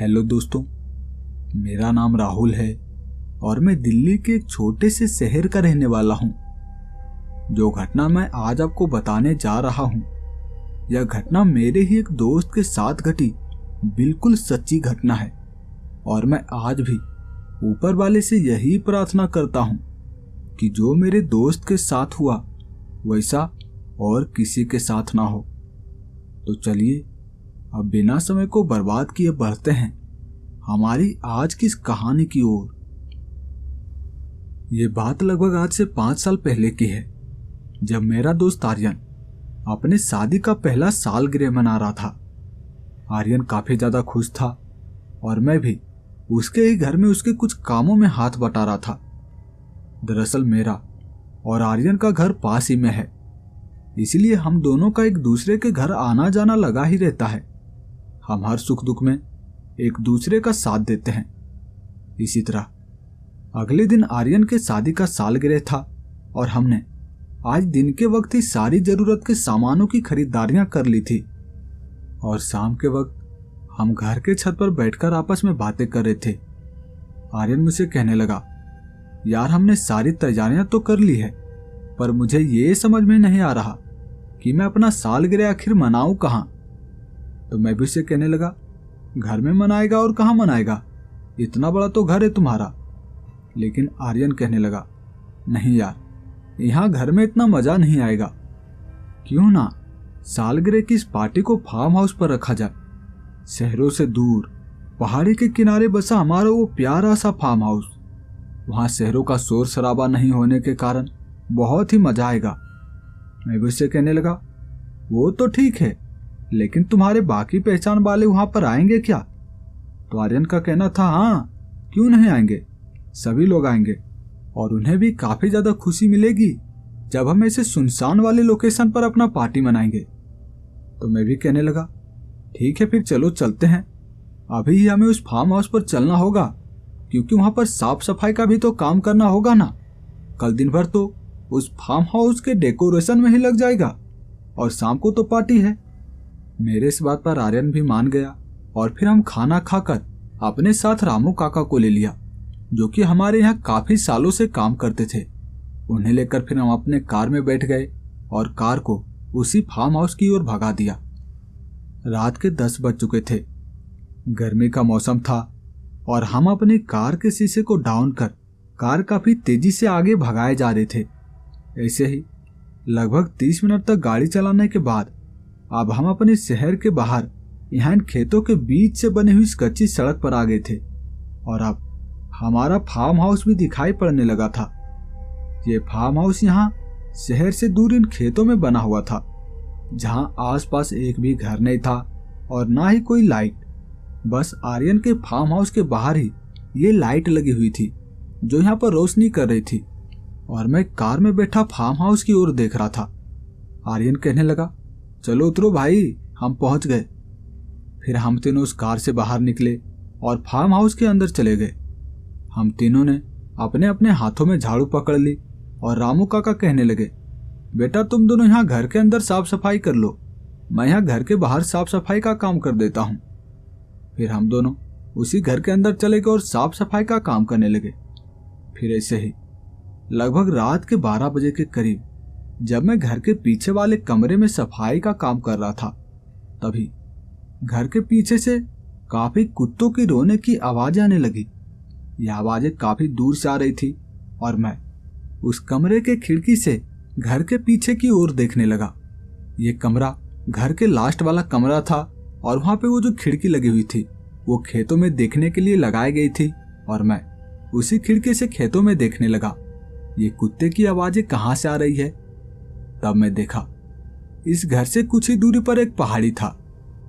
Hello दोस्तों, मेरा नाम राहुल है और मैं दिल्ली के एक छोटे से शहर का रहने वाला हूँ। जो घटना मैं आज आपको बताने जा रहा हूँ, यह घटना मेरे ही एक दोस्त के साथ घटी बिल्कुल सच्ची घटना है। और मैं आज भी ऊपर वाले से यही प्रार्थना करता हूँ कि जो मेरे दोस्त के साथ हुआ वैसा और किसी के साथ ना हो। तो चलिए अब बिना समय को बर्बाद किए बढ़ते हैं हमारी आज की इस कहानी की ओर। ये बात लगभग आज से 5 साल पहले की है, जब मेरा दोस्त आर्यन अपने शादी का पहला सालगिरह मना रहा था। आर्यन काफी ज्यादा खुश था और मैं भी उसके ही घर में उसके कुछ कामों में हाथ बटा रहा था। दरअसल मेरा और आर्यन का घर पास ही में है, इसलिए हम दोनों का एक दूसरे के घर आना जाना लगा ही रहता है। हम हर सुख दुख में एक दूसरे का साथ देते हैं। इसी तरह अगले दिन आर्यन के शादी का सालगिरह था और हमने आज दिन के वक्त ही सारी जरूरत के सामानों की खरीदारियां कर ली थी। और शाम के वक्त हम घर के छत पर बैठकर आपस में बातें कर रहे थे। आर्यन मुझसे कहने लगा, यार हमने सारी तैयारियां तो कर ली है, पर मुझे ये समझ में नहीं आ रहा कि मैं अपना सालगिरह आखिर मनाऊं कहाँ। तो मैं भी उसे कहने लगा, घर में मनाएगा और कहाँ मनाएगा, इतना बड़ा तो घर है तुम्हारा। लेकिन आर्यन कहने लगा, नहीं यार, यहाँ घर में इतना मजा नहीं आएगा। क्यों ना सालगिरह की इस पार्टी को फार्म हाउस पर रखा जाए। शहरों से दूर पहाड़ी के किनारे बसा हमारा वो प्यारा सा फार्म हाउस। वहां शहरों का शोर शराबा नहीं होने के कारण बहुत ही मजा आएगा। मैं भी उससे कहने लगा, वो तो ठीक है, लेकिन तुम्हारे बाकी पहचान वाले वहां पर आएंगे क्या? तो आर्यन का कहना था, हाँ क्यों नहीं आएंगे, सभी लोग आएंगे और उन्हें भी काफी ज्यादा खुशी मिलेगी जब हम ऐसे सुनसान वाले लोकेशन पर अपना पार्टी मनाएंगे। तो मैं भी कहने लगा, ठीक है फिर चलो चलते हैं। अभी ही हमें उस फार्म हाउस पर चलना होगा, क्योंकि वहां पर साफ सफाई का भी तो काम करना होगा ना। कल दिन भर तो उस फार्म हाउस के डेकोरेशन में ही लग जाएगा और शाम को तो पार्टी है। मेरे इस बात पर आर्यन भी मान गया और फिर हम खाना खाकर अपने साथ रामू काका को ले लिया, जो कि हमारे यहाँ काफी सालों से काम करते थे। उन्हें लेकर फिर हम अपने कार में बैठ गए और कार को उसी फार्म हाउस की ओर भगा दिया। रात के 10 बज चुके थे, गर्मी का मौसम था और हम अपनी कार के शीशे को डाउन कर कार काफी तेजी से आगे भगाए जा रहे थे। ऐसे ही लगभग 30 मिनट तक गाड़ी चलाने के बाद अब हम अपने शहर के बाहर यहाँ इन खेतों के बीच से बनी हुई इस कच्ची सड़क पर आ गए थे और अब हमारा फार्म हाउस भी दिखाई पड़ने लगा था। ये फार्म हाउस यहाँ शहर से दूर इन खेतों में बना हुआ था, जहाँ आसपास एक भी घर नहीं था और ना ही कोई लाइट। बस आर्यन के फार्म हाउस के बाहर ही ये लाइट लगी हुई थी जो यहाँ पर रोशनी कर रही थी और मैं कार में बैठा फार्म हाउस की ओर देख रहा था। आर्यन कहने लगा, चलो उतरो भाई, हम पहुंच गए। फिर हम तीनों उस कार से बाहर निकले और फार्म हाउस के अंदर चले गए। हम तीनों ने अपने अपने हाथों में झाड़ू पकड़ ली और रामू काका कहने लगे, बेटा तुम दोनों यहाँ घर के अंदर साफ सफाई कर लो, मैं यहाँ घर के बाहर साफ सफाई का काम कर देता हूँ। फिर हम दोनों उसी घर के अंदर चले गए और साफ सफाई का काम करने लगे। फिर ऐसे ही लगभग रात के 12 बजे के करीब जब मैं घर के पीछे वाले कमरे में सफाई का काम कर रहा था, तभी घर के पीछे से काफी कुत्तों की रोने की आवाजें आने लगी। यह आवाजें काफी दूर से आ रही थी और मैं उस कमरे के खिड़की से घर के पीछे की ओर देखने लगा। ये कमरा घर के लास्ट वाला कमरा था और वहां पे वो जो खिड़की लगी हुई थी वो खेतों में देखने के लिए लगाई गई थी और मैं उसी खिड़की से खेतों में देखने लगा ये कुत्ते की आवाजें कहाँ से आ रही है। तब मैं देखा इस घर से कुछ ही दूरी पर एक पहाड़ी था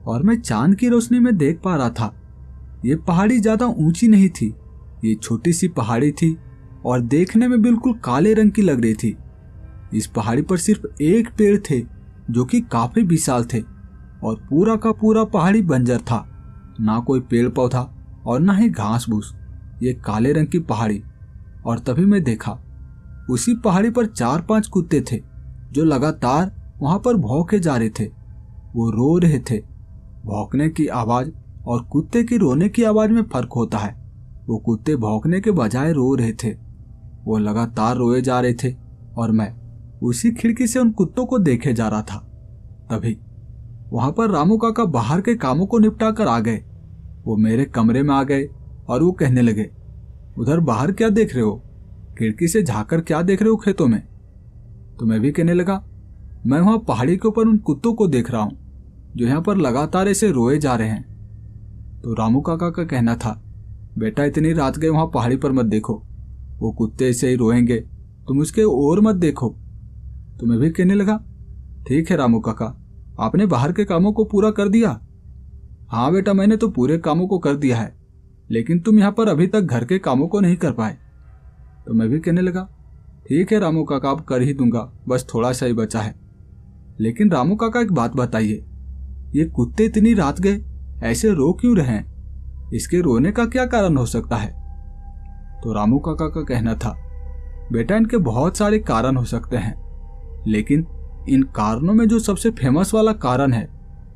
और मैं चांद की रोशनी में देख पा रहा था। ये पहाड़ी ज्यादा ऊंची नहीं थी, ये छोटी सी पहाड़ी थी और देखने में बिल्कुल काले रंग की लग रही थी। इस पहाड़ी पर सिर्फ एक पेड़ थे जो कि काफी विशाल थे और पूरा का पूरा पहाड़ी बंजर था, ना कोई पेड़ पौधा और ना ही घास फूस, ये काले रंग की पहाड़ी। और तभी मैं देखा उसी पहाड़ी पर 4-5 कुत्ते थे जो लगातार वहां पर भौंके जा रहे थे। वो रो रहे थे। भौंकने की आवाज और कुत्ते की रोने की आवाज में फर्क होता है। वो कुत्ते भौंकने के बजाय रो रहे थे, वो लगातार रोए जा रहे थे और मैं उसी खिड़की से उन कुत्तों को देखे जा रहा था। तभी वहां पर रामू काका बाहर के कामों को निपटा कर आ गए। वो मेरे कमरे में आ गए और वो कहने लगे, उधर बाहर क्या देख रहे हो? खिड़की से झांककर क्या देख रहे हो खेतों में? तो मैं भी कहने लगा, मैं वहां पहाड़ी के ऊपर उन कुत्तों को देख रहा हूं जो यहाँ पर लगातार ऐसे रोए जा रहे हैं। तो रामू काका का कहना था, बेटा इतनी रात गए वहां पहाड़ी पर मत देखो, वो कुत्ते ऐसे ही रोएंगे, तुम उसके ओर मत देखो। तो मैं भी कहने लगा, ठीक है रामू काका, आपने बाहर के कामों को पूरा कर दिया? हाँ बेटा, मैंने तो पूरे कामों को कर दिया है, लेकिन तुम यहाँ पर अभी तक घर के कामों को नहीं कर पाए। तो मैं भी कहने लगा, ठीक है रामू काका, अब कर ही दूंगा, बस थोड़ा सा ही बचा है। लेकिन रामू काका एक बात बताइए, ये कुत्ते इतनी रात गए ऐसे रो क्यों रहे हैं? इसके रोने का क्या कारण हो सकता है? तो रामू काका का कहना था, बेटा इनके बहुत सारे कारण हो सकते हैं, लेकिन इन कारणों में जो सबसे फेमस वाला कारण है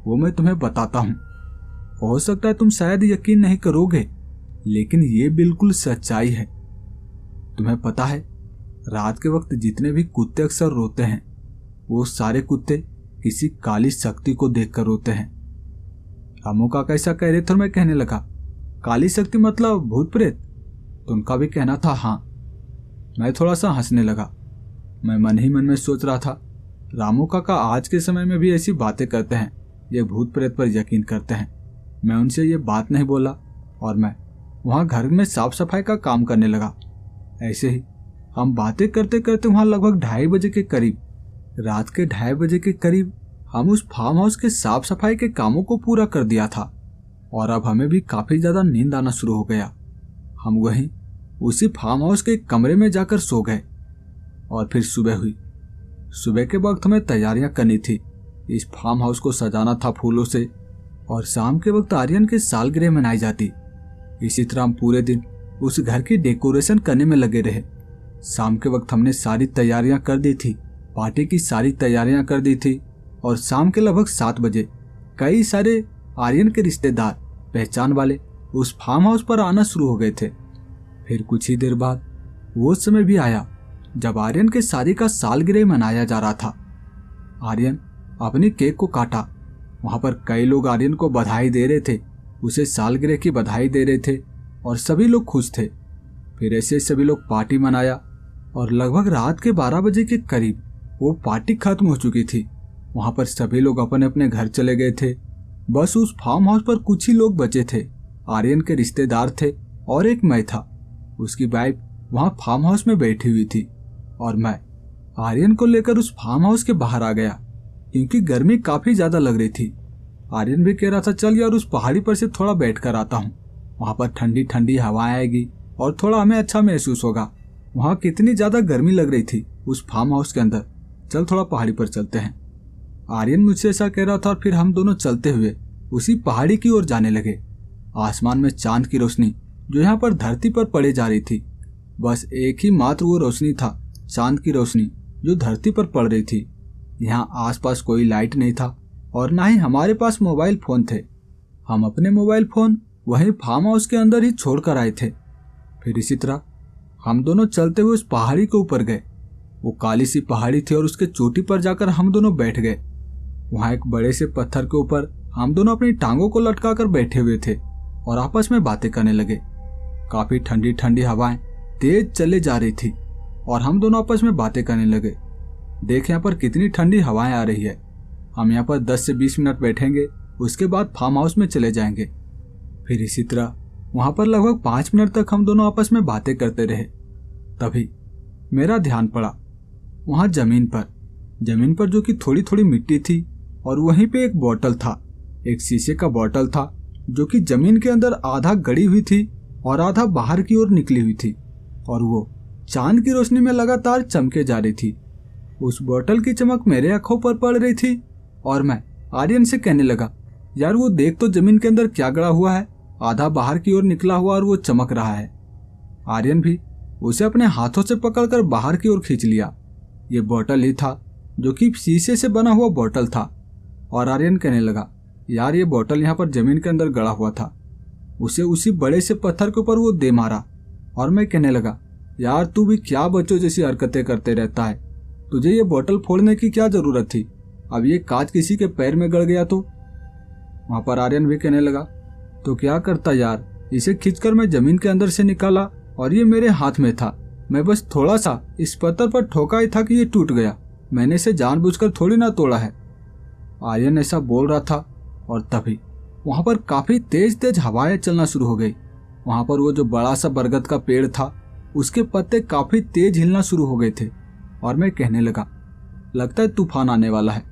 वो मैं तुम्हें बताता हूं। हो सकता है तुम शायद यकीन नहीं करोगे, लेकिन ये बिल्कुल सच्चाई है। तुम्हें पता है, रात के वक्त जितने भी कुत्ते अक्सर रोते हैं वो सारे कुत्ते किसी काली शक्ति को देखकर रोते हैं। रामू काका ऐसा कह रहे थे और मैं कहने लगा, काली शक्ति मतलब भूत प्रेत? तो उनका भी कहना था हाँ। मैं थोड़ा सा हंसने लगा। मैं मन ही मन में सोच रहा था, रामू काका आज के समय में भी ऐसी बातें करते हैं, ये भूत प्रेत पर यकीन करते हैं। मैं उनसे ये बात नहीं बोला और मैं वहाँ घर में साफ सफाई का काम करने लगा। ऐसे ही हम बातें करते करते वहाँ लगभग 2:30 बजे के करीब, रात के 2:30 बजे के करीब हम उस फार्म हाउस के साफ सफाई के कामों को पूरा कर दिया था और अब हमें भी काफी ज्यादा नींद आना शुरू हो गया। हम वहीं उसी फार्म हाउस के कमरे में जाकर सो गए और फिर सुबह हुई। सुबह के वक्त हमें तैयारियां करनी थी, इस फार्म हाउस को सजाना था फूलों से और शाम के वक्त आर्यन की सालगिरह मनाई जाती। इसी तरह हम पूरे दिन उस घर की डेकोरेशन करने में लगे रहे। शाम के वक्त हमने सारी तैयारियां कर दी थी, पार्टी की सारी तैयारियां कर दी थी और शाम के लगभग 7 बजे कई सारे आर्यन के रिश्तेदार पहचान वाले उस फार्म हाउस पर आना शुरू हो गए थे। फिर कुछ ही देर बाद वो समय भी आया जब आर्यन के शादी का सालगिरह मनाया जा रहा था। आर्यन अपनी केक को काटा, वहां पर कई लोग आर्यन को बधाई दे रहे थे, उसे सालगिरह की बधाई दे रहे थे और सभी लोग खुश थे। फिर ऐसे सभी लोग पार्टी मनाया और लगभग रात के 12 बजे के करीब वो पार्टी खत्म हो चुकी थी। वहां पर सभी लोग अपने अपने घर चले गए थे। बस उस फार्म हाउस पर कुछ ही लोग बचे थे। आर्यन के रिश्तेदार थे और एक मैं था। उसकी वाइफ वहां फार्म हाउस में बैठी हुई थी और मैं आर्यन को लेकर उस फार्म हाउस के बाहर आ गया क्योंकि गर्मी काफी ज्यादा लग रही थी। आर्यन भी कह रहा था, चल यार उस पहाड़ी पर से थोड़ा बैठ कर आता हूँ, वहां पर ठंडी ठंडी हवाएं आएगी और थोड़ा हमें अच्छा महसूस होगा। वहां कितनी ज्यादा गर्मी लग रही थी उस फार्म हाउस के अंदर, चल थोड़ा पहाड़ी पर चलते हैं। आर्यन मुझसे ऐसा कह रहा था और फिर हम दोनों चलते हुए उसी पहाड़ी की ओर जाने लगे। आसमान में चांद की रोशनी जो यहाँ पर धरती पर पड़े जा रही थी, बस एक ही मात्र वो रोशनी था, चांद की रोशनी जो धरती पर पड़ रही थी। यहाँ आसपास कोई लाइट नहीं था और ना ही हमारे पास मोबाइल फोन थे। हम अपने मोबाइल फोन वहीं फार्म हाउस के अंदर ही छोड़ कर आए थे। फिर इसी तरह हम दोनों चलते हुए उस पहाड़ी के ऊपर गए। वो काली सी पहाड़ी थी और उसके चोटी पर जाकर हम दोनों बैठ गए। वहां एक बड़े से पत्थर के ऊपर हम दोनों अपनी टांगों को लटका कर बैठे हुए थे और आपस में बातें करने लगे। काफी ठंडी ठंडी हवाएं तेज चले जा रही थी और हम दोनों आपस में बातें करने लगे। देख यहाँ पर कितनी ठंडी हवाएं आ रही है, हम यहाँ पर 10 से 20 मिनट बैठेंगे, उसके बाद फार्म हाउस में चले जाएंगे। फिर इसी तरह वहां पर लगभग 5 मिनट तक हम दोनों आपस में बातें करते रहे। तभी मेरा ध्यान पड़ा वहां जमीन पर जो कि थोड़ी थोड़ी मिट्टी थी और वहीं पे एक बोतल था, एक शीशे का बोतल था जो कि जमीन के अंदर आधा गड़ी हुई थी और आधा बाहर की ओर निकली हुई थी और वो चांद की रोशनी में लगातार चमके जा रही थी। उस बोतल की चमक मेरे आंखों पर पड़ रही थी और मैं आर्यन से कहने लगा, यार वो देख तो जमीन के अंदर क्या गड़ा हुआ है, आधा बाहर की ओर निकला हुआ और वो चमक रहा है। आर्यन भी उसे अपने हाथों से पकड़कर बाहर की ओर खींच लिया। ये बोतल ही था जो कि शीशे से बना हुआ बोतल था और आर्यन कहने लगा, यार ये बोतल यहाँ पर जमीन के अंदर गड़ा हुआ था, उसे उसी बड़े से पत्थर के ऊपर वो दे मारा। और मैं कहने लगा, यार तू भी क्या बच्चों जैसी हरकतें करते रहता है, तुझे ये बोतल फोड़ने की क्या जरूरत थी, अब ये कांच किसी के पैर में गड़ गया तो। वहां पर आर्यन भी कहने लगा, तो क्या करता यार, इसे खींचकर मैं जमीन के अंदर से निकाला और ये मेरे हाथ में था, मैं बस थोड़ा सा इस पत्थर पर ठोका ही था कि ये टूट गया, मैंने इसे जानबूझकर थोड़ी ना तोड़ा है। आर्यन ऐसा बोल रहा था और तभी वहां पर काफी तेज तेज हवाएं चलना शुरू हो गई। वहां पर वो जो बड़ा सा बरगद का पेड़ था उसके पत्ते काफी तेज हिलना शुरू हो गए थे। और मैं कहने लगा, लगता है तूफान आने वाला है,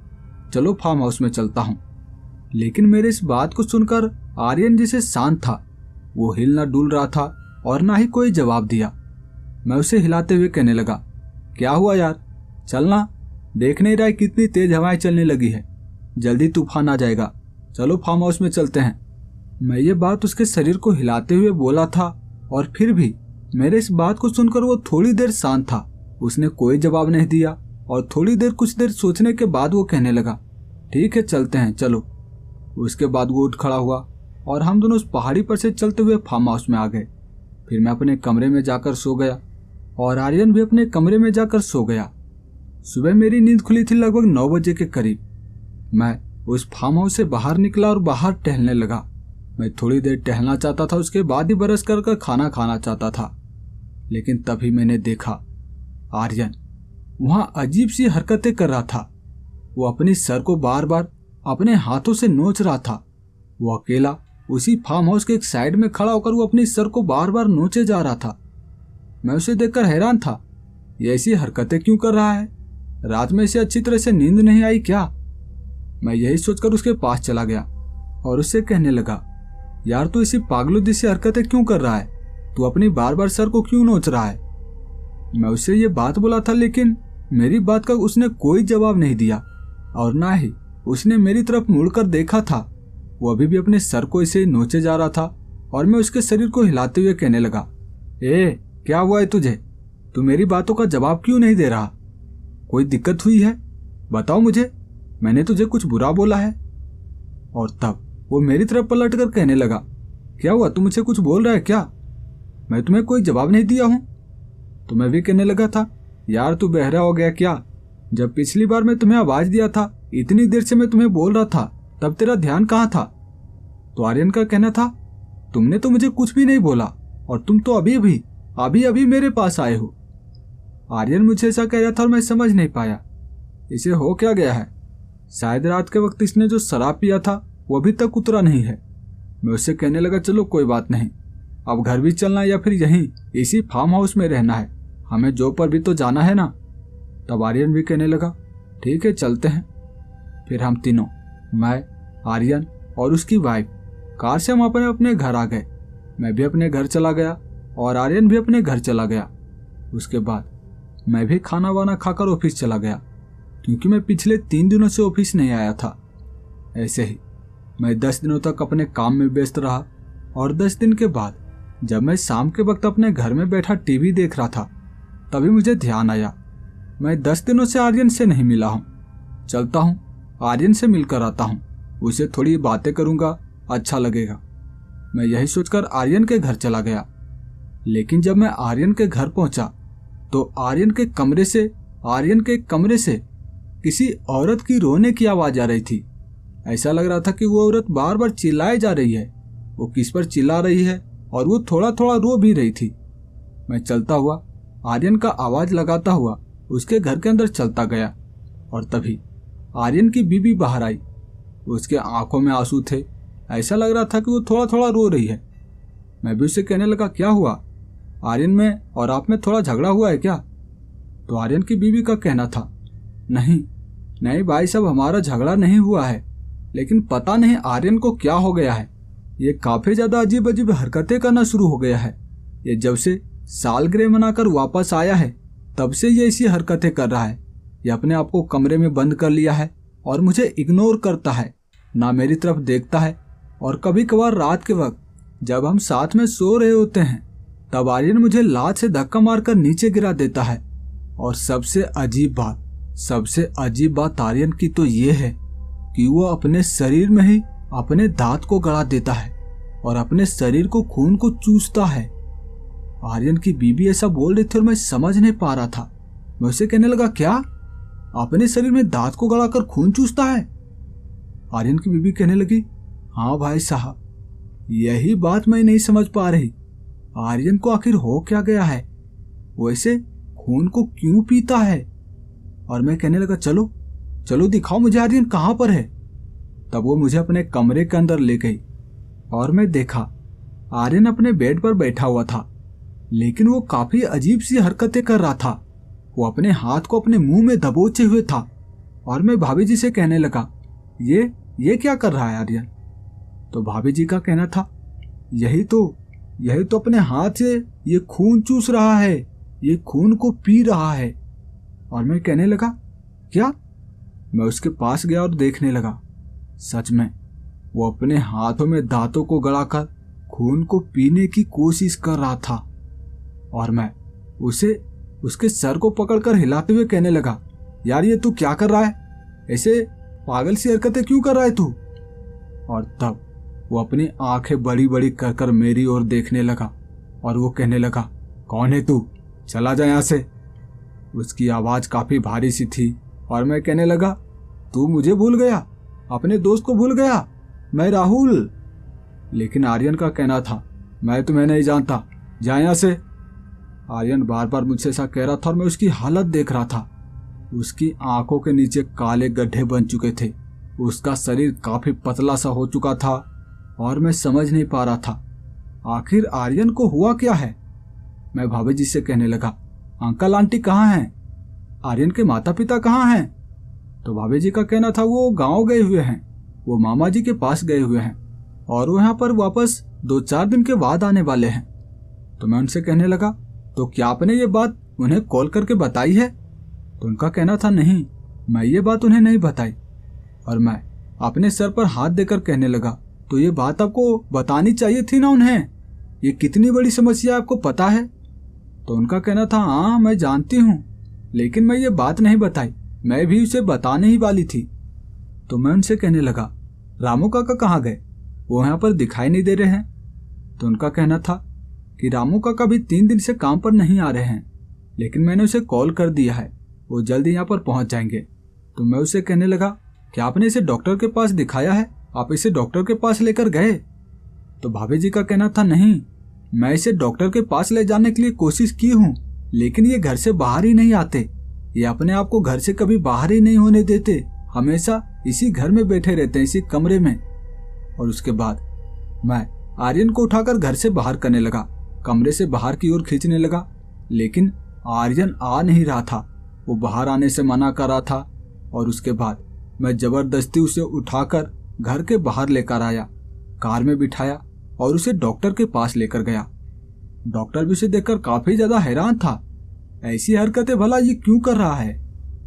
चलो फार्म हाउस में चलता हूँ। लेकिन मेरे इस बात को सुनकर आर्यन जिसे शांत था वो हिल ना डुल रहा था और ना ही कोई जवाब दिया। मैं उसे हिलाते हुए कहने लगा, क्या हुआ यार, चलना, देख नहीं रहा है कितनी तेज हवाएं चलने लगी है, जल्दी तूफान आ जाएगा, चलो फार्म हाउस में चलते हैं। मैं ये बात उसके शरीर को हिलाते हुए बोला था और फिर भी मेरे इस बात को सुनकर वो थोड़ी देर शांत था, उसने कोई जवाब नहीं दिया। और थोड़ी देर कुछ देर सोचने के बाद वो कहने लगा, ठीक है चलते हैं चलो। उसके बाद वो उठ खड़ा हुआ और हम दोनों उस पहाड़ी पर से चलते हुए फार्म हाउस में आ गए। फिर मैं अपने कमरे में जाकर सो गया और आर्यन भी अपने कमरे में जाकर सो गया। सुबह मेरी नींद खुली थी लगभग 9 बजे के करीब। मैं उस फार्म हाउस से बाहर निकला और बाहर टहलने लगा। मैं थोड़ी देर टहलना चाहता था, उसके बाद ही बरस कर खाना खाना चाहता था। लेकिन तभी मैंने देखा आर्यन वहां अजीब सी हरकतें कर रहा था। वो अपनी सर को बार बार अपने हाथों से नोच रहा था। वो अकेला उसी फार्म हाउस के एक साइड में खड़ा होकर वो अपनी सर को बार बार नोचे जा रहा था। मैं उसे देखकर हैरान था, ये ऐसी हरकतें क्यों कर रहा है, रात में इसे अच्छी तरह से नींद नहीं आई क्या। मैं यही सोचकर उसके पास चला गया और उससे कहने लगा, यार तू इसी पागलों जैसी हरकतें क्यों कर रहा है, तू अपनी बार बार सर को क्यों नोच रहा है। मैं उससे ये बात बोला था लेकिन मेरी बात का उसने कोई जवाब नहीं दिया और ना ही उसने मेरी तरफ मुड़कर देखा था। वो अभी भी अपने सर को इसे नोचे जा रहा था और मैं उसके शरीर को हिलाते हुए कहने लगा, ए क्या हुआ है तुझे, तू मेरी बातों का जवाब क्यों नहीं दे रहा, कोई दिक्कत हुई है, बताओ मुझे, मैंने तुझे कुछ बुरा बोला है। और तब वो मेरी तरफ पलटकर कहने लगा, क्या हुआ, तू मुझे कुछ बोल रहा है क्या, मैं तुम्हें कोई जवाब नहीं दिया हूं। तो मैं भी कहने लगा था, यार तू बहरा हो गया क्या, जब पिछली बार मैं तुम्हें आवाज दिया था, इतनी देर से मैं तुम्हें बोल रहा था, तब तेरा ध्यान कहाँ था। तो आर्यन का कहना था, तुमने तो मुझे कुछ भी नहीं बोला और तुम तो अभी अभी मेरे पास आए हो। आर्यन मुझे ऐसा कह रहा था और मैं समझ नहीं पाया इसे हो क्या गया है। शायद रात के वक्त इसने जो शराब पिया था वो अभी तक उतरा नहीं है। मैं उससे कहने लगा, चलो कोई बात नहीं, अब घर भी चलना है या फिर यहीं इसी फार्म हाउस में रहना है, हमें जॉब पर भी तो जाना है ना। तब आर्यन भी कहने लगा, ठीक है चलते हैं। फिर हम तीनों, मैं, आर्यन और उसकी वाइफ, कार से हम अपने घर आ गए। मैं भी अपने घर चला गया और आर्यन भी अपने घर चला गया। उसके बाद मैं भी खाना वाना खाकर ऑफिस चला गया क्योंकि मैं पिछले 3 दिनों से ऑफिस नहीं आया था। ऐसे ही मैं 10 दिनों तक अपने काम में व्यस्त रहा और 10 दिन के बाद जब मैं शाम के वक्त अपने घर में बैठा टीवी देख रहा था तभी मुझे ध्यान आया, मैं 10 दिनों से आर्यन से नहीं मिला हूँ, चलता हूँ आर्यन से मिलकर आता हूँ, उसे थोड़ी बातें करूँगा, अच्छा लगेगा। मैं यही सोचकर आर्यन के घर चला गया। लेकिन जब मैं आर्यन के घर पहुंचा तो आर्यन के कमरे से किसी औरत की रोने की आवाज आ रही थी। ऐसा लग रहा था कि वो औरत बार बार चिल्लाए जा रही है, वो किस पर चिल्ला रही है और वो थोड़ा थोड़ा रो भी रही थी। मैं चलता हुआ आर्यन का आवाज लगाता हुआ उसके घर के अंदर चलता गया और तभी आर्यन की बीवी बाहर आई। उसके आंखों में आंसू थे, ऐसा लग रहा था कि वो थोड़ा थोड़ा रो रही है। मैं भी उससे कहने लगा, क्या हुआ, आर्यन में और आप में थोड़ा झगड़ा हुआ है क्या। तो आर्यन की बीवी का कहना था, नहीं भाई साहब, हमारा झगड़ा नहीं हुआ है, लेकिन पता नहीं आर्यन को क्या हो गया है, ये काफी ज्यादा अजीब अजीब हरकतें करना शुरू हो गया है। ये जब से सालगिरह मनाकर वापस आया है तब से ये ऐसी हरकतें कर रहा है। ये अपने आप को कमरे में बंद कर लिया है और मुझे इग्नोर करता है, ना मेरी तरफ देखता है। और कभी कभार रात के वक्त जब हम साथ में सो रहे होते हैं तब आर्यन मुझे लात से धक्का मारकर नीचे गिरा देता है। और सबसे अजीब बात आर्यन की तो ये है कि वो अपने शरीर में ही अपने दांत को गड़ा देता है और अपने शरीर को खून को चूसता है। आर्यन की बीबी ऐसा बोल रही थी और मैं समझ नहीं पा रहा था। मैं उसे कहने लगा, क्या अपने शरीर में दांत को गड़ाकर खून चूसता है? आर्यन की बीबी कहने लगी, हाँ भाई साहब, यही बात मैं नहीं समझ पा रही। आर्यन को आखिर हो क्या गया है, वैसे खून को क्यों पीता है? और मैं कहने लगा, चलो चलो दिखाओ मुझे आर्यन कहां पर है। तब वो मुझे अपने कमरे के अंदर ले गई और मैं देखा आर्यन अपने बेड पर बैठा हुआ था, लेकिन वो काफी अजीब सी हरकतें कर रहा था। वो अपने हाथ को अपने मुंह में दबोचे हुए था और मैं भाभी जी से कहने लगा, ये क्या कर रहा है आर्यन? तो भाभी जी का कहना था, यही तो अपने हाथ से ये खून चूस रहा है, ये खून को पी रहा है। और मैं कहने लगा, क्या? मैं उसके पास गया और देखने लगा। सच में वो अपने हाथों में दांतों को गड़ाकर खून को पीने की कोशिश कर रहा था। और मैं उसे उसके सर को पकड़कर हिलाते हुए कहने लगा, यार ये तू क्या कर रहा है? ऐसे पागल सी हरकतें क्यों कर रहा है तू? और तब वो अपनी आंखें बड़ी बड़ी कर कर मेरी ओर देखने लगा और वो कहने लगा, कौन है तू? चला जा यहाँ से। उसकी आवाज काफी भारी सी थी और मैं कहने लगा, तू मुझे भूल गया, अपने दोस्त को भूल गया, मैं राहुल। लेकिन आर्यन का कहना था, मैं तुम्हें नहीं जानता, जा यहाँ से। आर्यन बार बार मुझसे ऐसा कह रहा था और मैं उसकी हालत देख रहा था। उसकी आंखों के नीचे काले गड्ढे बन चुके थे, उसका शरीर काफी पतला सा हो चुका था और मैं समझ नहीं पा रहा था आखिर आर्यन को हुआ क्या है। मैं भाभी जी से कहने लगा, अंकल आंटी कहाँ हैं? आर्यन के माता पिता कहाँ हैं? तो भाभी जी का कहना था, वो गांव गए हुए हैं, वो मामा जी के पास गए हुए हैं और वो यहाँ पर वापस 2-4 दिन के बाद आने वाले हैं। तो मैं उनसे कहने लगा, तो क्या आपने ये बात उन्हें कॉल करके बताई है? तो उनका कहना था, नहीं, मैं ये बात उन्हें नहीं बताई। और मैं अपने सर पर हाथ देकर कहने लगा, तो ये बात आपको बतानी चाहिए थी ना उन्हें, ये कितनी बड़ी समस्या आपको पता है? तो उनका कहना था, हाँ मैं जानती हूँ, लेकिन मैं ये बात नहीं बताई, मैं भी उसे बताने ही वाली थी। तो मैं उनसे कहने लगा, रामू काका कहाँ गए? वो यहाँ पर दिखाई नहीं दे रहे हैं। तो उनका कहना था कि रामू काका भी 3 दिन से काम पर नहीं आ रहे हैं, लेकिन मैंने उसे कॉल कर दिया है, वो जल्दी यहाँ पर पहुंच जाएंगे। तो मैं उसे कहने लगा, क्या आपने इसे डॉक्टर के पास दिखाया है? आप इसे डॉक्टर के पास लेकर गए? तो भाभी जी का कहना था, नहीं, मैं इसे डॉक्टर के पास ले जाने के लिए कोशिश की हूँ, लेकिन ये घर से बाहर ही नहीं आते, ये अपने आप को घर से कभी बाहर ही नहीं होने देते, हमेशा इसी घर में बैठे रहते हैं, इसी कमरे में। और उसके बाद मैं आर्यन को उठाकर घर से बाहर करने लगा, कमरे से बाहर की ओर खींचने लगा, लेकिन आर्यन आ नहीं रहा था, वो बाहर आने से मना कर रहा था। और उसके बाद मैं जबरदस्ती उसे उठाकर घर के बाहर लेकर आया, कार में बिठाया और उसे डॉक्टर के पास लेकर गया। डॉक्टर भी उसे देखकर काफी ज्यादा हैरान था, ऐसी हरकतें भला ये क्यों कर रहा है?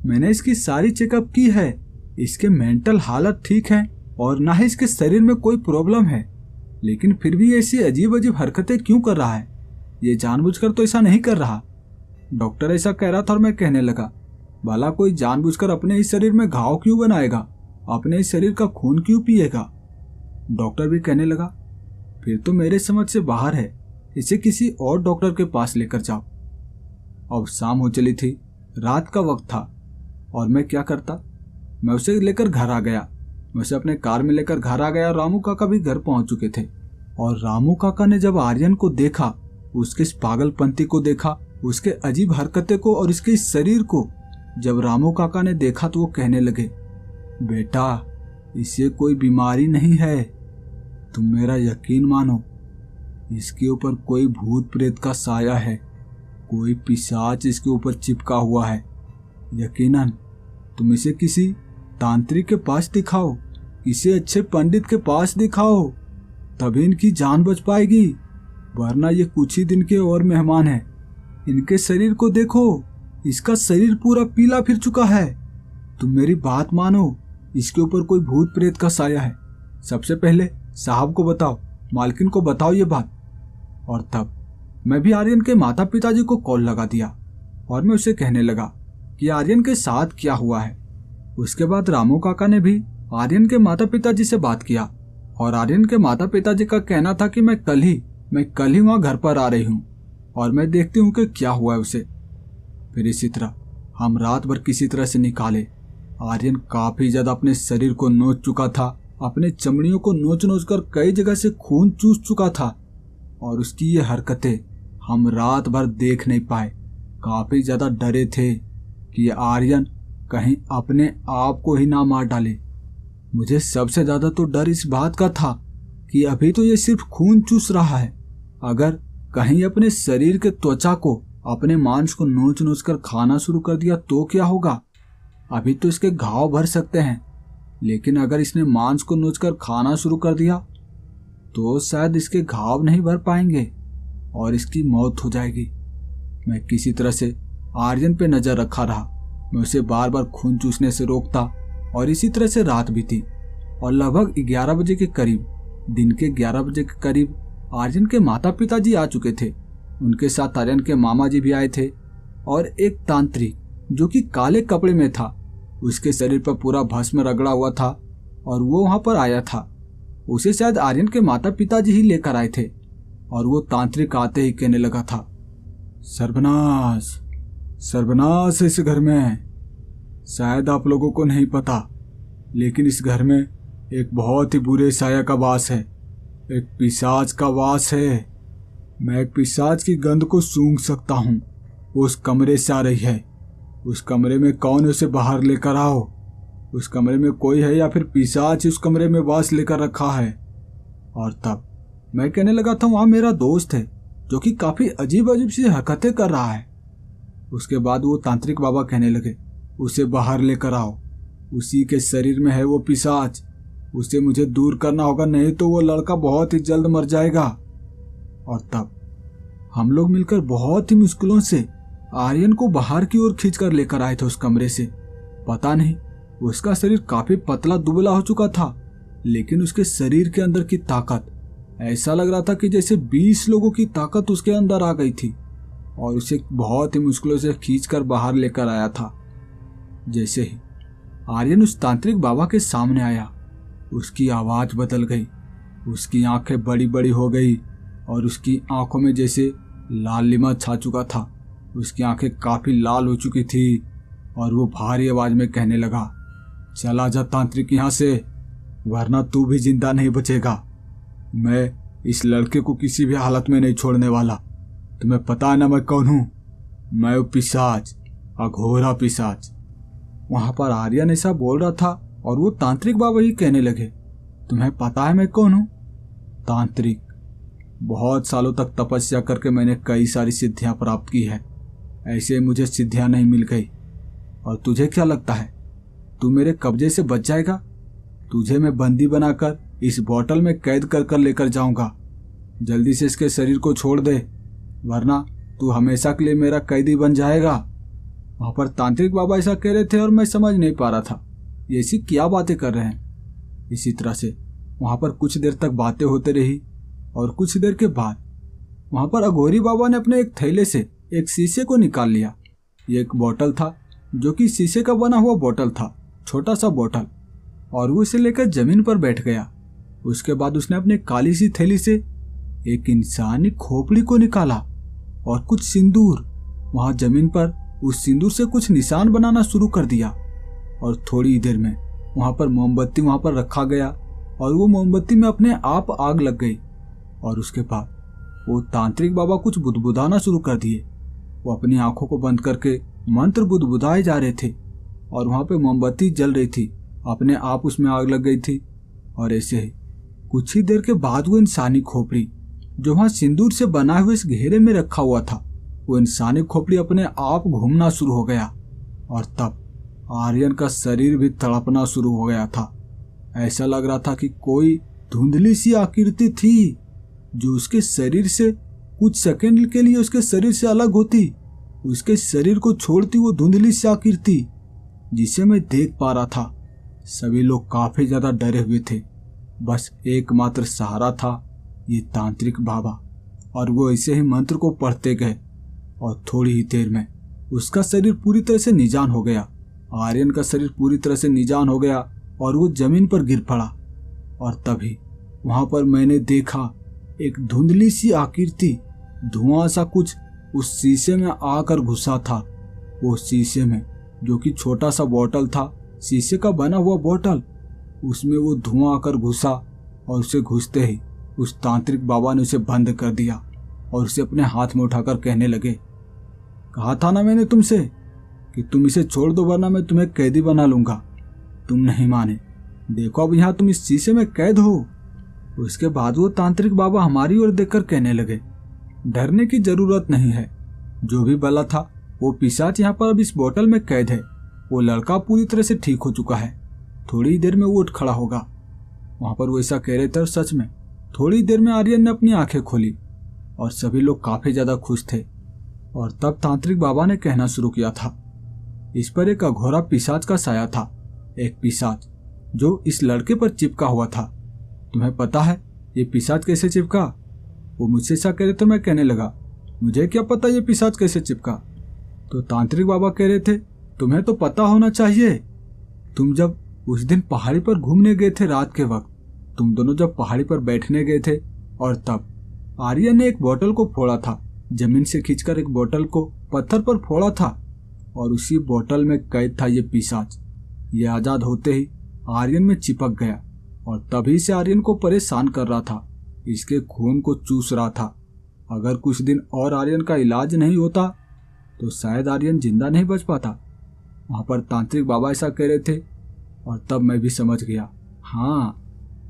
मैंने इसकी सारी चेकअप की है, इसके मेंटल हालत ठीक है और ना ही इसके शरीर में कोई प्रॉब्लम है, लेकिन फिर भी ऐसी अजीब अजीब हरकतें क्यों कर रहा है? ये जानबूझकर तो ऐसा नहीं कर रहा। डॉक्टर ऐसा कह रहा था और मैं कहने लगा, भला कोई जानबूझकर अपने इस शरीर में घाव क्यों बनाएगा, अपने इस शरीर का खून क्यों पिएगा? डॉक्टर भी कहने लगा, फिर तो मेरे समझ से बाहर है, इसे किसी और डॉक्टर के पास लेकर जाओ। अब शाम हो चली थी, रात का वक्त था और मैं क्या करता, मैं उसे लेकर घर आ गया। मैं उसे अपने कार में लेकर घर आ गया। रामू काका भी घर पहुंच चुके थे और रामू काका ने जब आर्यन को देखा, उसके इस पागलपंती को देखा, उसके अजीब हरकतें को और इसके इस शरीर को जब रामू काका ने देखा तो वो कहने लगे, बेटा इसे कोई बीमारी नहीं है, तुम मेरा यकीन मानो, इसके ऊपर कोई भूत प्रेत का साया है, कोई पिशाच इसके ऊपर चिपका हुआ है। यकीनन तुम इसे किसी तांत्रिक के पास दिखाओ, किसी अच्छे पंडित के पास दिखाओ, तभी इनकी जान बच पाएगी, वरना ये कुछ ही दिन के और मेहमान हैं। इनके शरीर को देखो, इसका शरीर पूरा पीला फिर चुका है। तुम मेरी बात मानो, इसके ऊपर कोई भूत प्रेत का साया है। सबसे पहले साहब को बताओ, मालकिन को बताओ ये बात। और तब मैं भी आर्यन के माता पिताजी को कॉल लगा दिया और मैं उसे कहने लगा कि आर्यन के साथ क्या हुआ है। उसके बाद रामू काका ने भी आर्यन के माता पिताजी से बात किया और आर्यन के माता पिताजी का कहना था कि मैं कल ही वहां घर पर आ रही हूँ और मैं देखती हूँ कि क्या हुआ है उसे। फिर इसी तरह हम रात भर किसी तरह से निकाले। आर्यन काफी ज्यादा अपने शरीर को नोच चुका था, अपने चमड़ियों को नोच नोच कर कई जगह से खून चूस चुका था और उसकी ये हरकतें हम रात भर देख नहीं पाए। काफी ज्यादा डरे थे कि आर्यन कहीं अपने आप को ही ना मार डाले। मुझे सबसे ज्यादा तो डर इस बात का था कि अभी तो ये सिर्फ खून चूस रहा है, अगर कहीं अपने शरीर के त्वचा को, अपने मांस को नोच नोच कर खाना शुरू कर दिया तो क्या होगा। अभी तो इसके घाव भर सकते हैं, लेकिन अगर इसने मांस को नोच कर खाना शुरू कर दिया तो शायद इसके घाव नहीं भर पाएंगे और इसकी मौत हो जाएगी। मैं किसी तरह से आर्यन पे नजर रखा रहा। मैं उसे बार बार खून चूसने से रोकता और इसी तरह से रात बीती और लगभग 11 बजे के करीब, दिन के 11 बजे के करीब आर्यन के माता पिताजी आ चुके थे। उनके साथ आर्यन के मामा जी भी आए थे और एक तांत्रिक जो कि काले कपड़े में था, उसके शरीर पर पूरा भस्म रगड़ा हुआ था और वो वहां पर आया था। उसे शायद आर्यन के माता पिताजी ही लेकर आए थे और वो तांत्रिक आते ही कहने लगा था, सर्वनाश सर्वनाश इस घर में। शायद आप लोगों को नहीं पता, लेकिन इस घर में एक बहुत ही बुरे साया का वास है, एक पिशाच का वास है। मैं एक पिशाच की गंध को सूंघ सकता हूँ। वो उस कमरे से आ रही है। उस कमरे में कौन है, उसे बाहर लेकर आओ। उस कमरे में कोई है या फिर पिशाच उस कमरे में वास लेकर रखा है। और तब मैं कहने लगा था वहां मेरा दोस्त है जो कि काफी अजीब अजीब सी हरकतें कर रहा है। उसके बाद वो तांत्रिक बाबा कहने लगे, उसे बाहर लेकर आओ, उसी के शरीर में है वो पिशाच, उसे मुझे दूर करना होगा, नहीं तो वो लड़का बहुत ही जल्द मर जाएगा। और तब हम लोग मिलकर बहुत ही मुश्किलों से आर्यन को बाहर की ओर खींचकर लेकर आए थे उस कमरे से। पता नहीं, उसका शरीर काफी पतला दुबला हो चुका था, लेकिन उसके शरीर के अंदर की ताकत ऐसा लग रहा था कि जैसे 20 लोगों की ताकत उसके अंदर आ गई थी और उसे बहुत ही मुश्किलों से खींचकर बाहर लेकर आया था। जैसे ही आर्यन उस तांत्रिक बाबा के सामने आया, उसकी आवाज बदल गई, उसकी आंखें बड़ी बड़ी हो गई और उसकी आंखों में जैसे लालिमा छा चुका था। उसकी आंखें काफी लाल हो चुकी थी और वो भारी आवाज में कहने लगा, चला जा तांत्रिक यहाँ से, वरना तू भी जिंदा नहीं बचेगा। मैं इस लड़के को किसी भी हालत में नहीं छोड़ने वाला। तुम्हें पता है ना मैं कौन हूं? मैं वो पिशाच, अघोरा पिशाच। वहां पर आर्यन ऐसा बोल रहा था और वो तांत्रिक बाबा ही कहने लगे, तुम्हें पता है मैं कौन हूं? तांत्रिक। बहुत सालों तक तपस्या करके मैंने कई सारी सिद्धियां प्राप्त की है, ऐसे मुझे सिद्धियां नहीं मिल गई। और तुझे क्या लगता है तू मेरे कब्जे से बच जाएगा? तुझे मैं बंदी बनाकर इस बोतल में कैद कर कर लेकर जाऊंगा। जल्दी से इसके शरीर को छोड़ दे, वरना तू हमेशा के लिए मेरा कैदी बन जाएगा। वहां पर तांत्रिक बाबा ऐसा कह रहे थे और मैं समझ नहीं पा रहा था ये ऐसी क्या बातें कर रहे हैं। इसी तरह से वहां पर कुछ देर तक बातें होते रही और कुछ देर के बाद वहां पर अघोरी बाबा ने अपने एक थैले से एक शीशे को निकाल लिया। ये एक बोतल था जो कि शीशे का बना हुआ बोतल था, छोटा सा बोतल, और वो इसे लेकर जमीन पर बैठ गया। उसके बाद उसने अपने काली सी थैली से एक इंसानी खोपड़ी को निकाला और कुछ सिंदूर वहां जमीन पर उस सिंदूर से कुछ निशान बनाना शुरू कर दिया। और थोड़ी देर में वहां पर मोमबत्ती वहां पर रखा गया और वो मोमबत्ती में अपने आप आग लग गई। और उसके बाद वो तांत्रिक बाबा कुछ बुदबुदाना शुरू कर दिए। वो अपनी आंखों को बंद करके मंत्र बुदबुदाए जा रहे थे और वहां पे मोमबत्ती जल रही थी, अपने आप उसमें आग लग गई थी। और ऐसे ही कुछ ही देर के बाद वो इंसानी खोपड़ी जो वहां सिंदूर से बनाए हुए इस घेरे में रखा हुआ था, वो इंसानी खोपड़ी अपने आप घूमना शुरू हो गया। और तब आर्यन का शरीर भी तड़पना शुरू हो गया था। ऐसा लग रहा था कि कोई धुंधली सी आकृति थी जो उसके शरीर से कुछ सेकंड के लिए उसके शरीर से अलग होती, उसके शरीर को छोड़ती वो धुंधली सी आकृति जिसे मैं देख पा रहा था। सभी लोग काफी ज्यादा डरे हुए थे। बस एकमात्र सहारा था ये तांत्रिक बाबा, और वो ऐसे ही मंत्र को पढ़ते गए और थोड़ी ही देर में उसका शरीर पूरी तरह से निजान हो गया। आर्यन का शरीर पूरी तरह से निजान हो गया और वो जमीन पर गिर पड़ा। और तभी वहां पर मैंने देखा एक धुंधली सी आकृति, धुआं सा कुछ उस शीशे में आकर घुसा था। वो शीशे में जो कि छोटा सा बोतल था, शीशे का बना हुआ बोतल, उसमें वो धुआं आकर घुसा और उसे घुसते ही उस तांत्रिक बाबा ने उसे बंद कर दिया और उसे अपने हाथ में उठाकर कहने लगे, कहा था ना मैंने तुमसे कि तुम इसे छोड़ दो वरना मैं तुम्हें कैदी बना लूंगा। तुम नहीं माने, देखो अब यहाँ तुम इस शीशे में कैद हो। उसके बाद वो तांत्रिक बाबा हमारी ओर देखकर कहने लगे, डरने की जरूरत नहीं है, जो भी बला था वो पिशाच यहाँ पर अब इस बोतल में कैद है। वो लड़का पूरी तरह से ठीक हो चुका है, थोड़ी देर में वो उठ खड़ा होगा। वहां पर वो ऐसा कह रहे थे और सच में थोड़ी देर में आर्यन ने अपनी आंखें खोली और सभी लोग काफी ज्यादा खुश थे। और तब तांत्रिक बाबा ने कहना शुरू किया था, इस पर एक अघोरा पिशाच का साया था, एक पिशाच जो इस लड़के पर चिपका हुआ था। तुम्हें पता है ये पिशाच कैसे चिपका? वो मुझसे ऐसा कह रहे थे, मैं कहने लगा, मुझे क्या पता ये पिशाच कैसे चिपका? तो तांत्रिक बाबा कह रहे थे, तुम्हें तो पता होना चाहिए। तुम जब उस दिन पहाड़ी पर घूमने गए थे रात के वक्त, तुम दोनों जब पहाड़ी पर बैठने गए थे और तब आर्यन ने एक बोतल को फोड़ा था, जमीन से खींचकर एक बोतल को पत्थर पर फोड़ा था और उसी बोतल में कैद था ये पिशाच। ये आजाद होते ही आर्यन में चिपक गया और तभी से आर्यन को परेशान कर रहा था, इसके खून को चूस रहा था। अगर कुछ दिन और आर्यन का इलाज नहीं होता तो शायद आर्यन जिंदा नहीं बच पाता। वहां पर तांत्रिक बाबा ऐसा कह रहे थे और तब मैं भी समझ गया, हाँ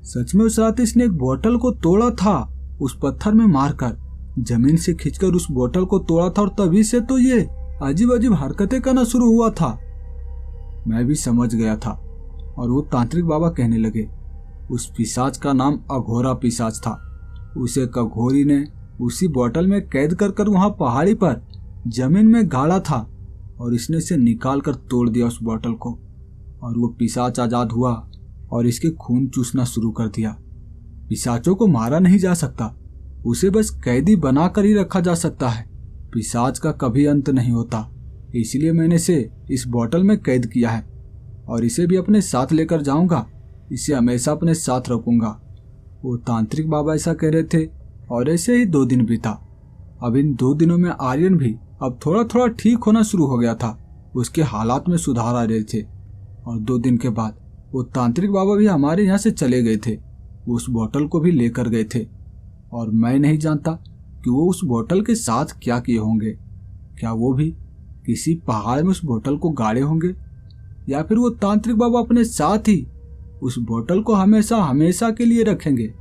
सच में उस रात इसने एक बोतल को तोड़ा था, उस पत्थर में मारकर जमीन से खींचकर उस बोतल को तोड़ा था और तभी से तो ये अजीब अजीब हरकतें करना शुरू हुआ था। मैं भी समझ गया था। और वो तांत्रिक बाबा कहने लगे, उस पिशाच का नाम अघोरा पिशाच था। उसे कघोरी ने उसी बोतल में कैद कर वहां पहाड़ी पर जमीन में गाड़ा था और इसने इसे निकाल कर तोड़ दिया उस बोतल को। और वो पिशाच आजाद हुआ और इसके खून चूसना शुरू कर दिया। पिशाचों को मारा नहीं जा सकता, उसे बस कैदी बनाकर ही रखा जा सकता है। पिशाच का कभी अंत नहीं होता, इसलिए मैंने इसे इस बोतल में कैद किया है और इसे भी अपने साथ लेकर जाऊंगा, इसे हमेशा अपने साथ रखूंगा। वो तांत्रिक बाबा ऐसा कह रहे थे और ऐसे ही 2 दिन बीता। अब इन 2 दिनों में आर्यन भी अब थोड़ा थोड़ा ठीक होना शुरू हो गया था, उसके हालात में सुधार आ रहे थे। और 2 दिन के बाद वो तांत्रिक बाबा भी हमारे यहाँ से चले गए थे, वो उस बोतल को भी लेकर गए थे। और मैं नहीं जानता कि वो उस बोतल के साथ क्या किए होंगे। क्या वो भी किसी पहाड़ में उस बोतल को गाड़े होंगे या फिर वो तांत्रिक बाबा अपने साथ ही उस बोतल को हमेशा हमेशा के लिए रखेंगे।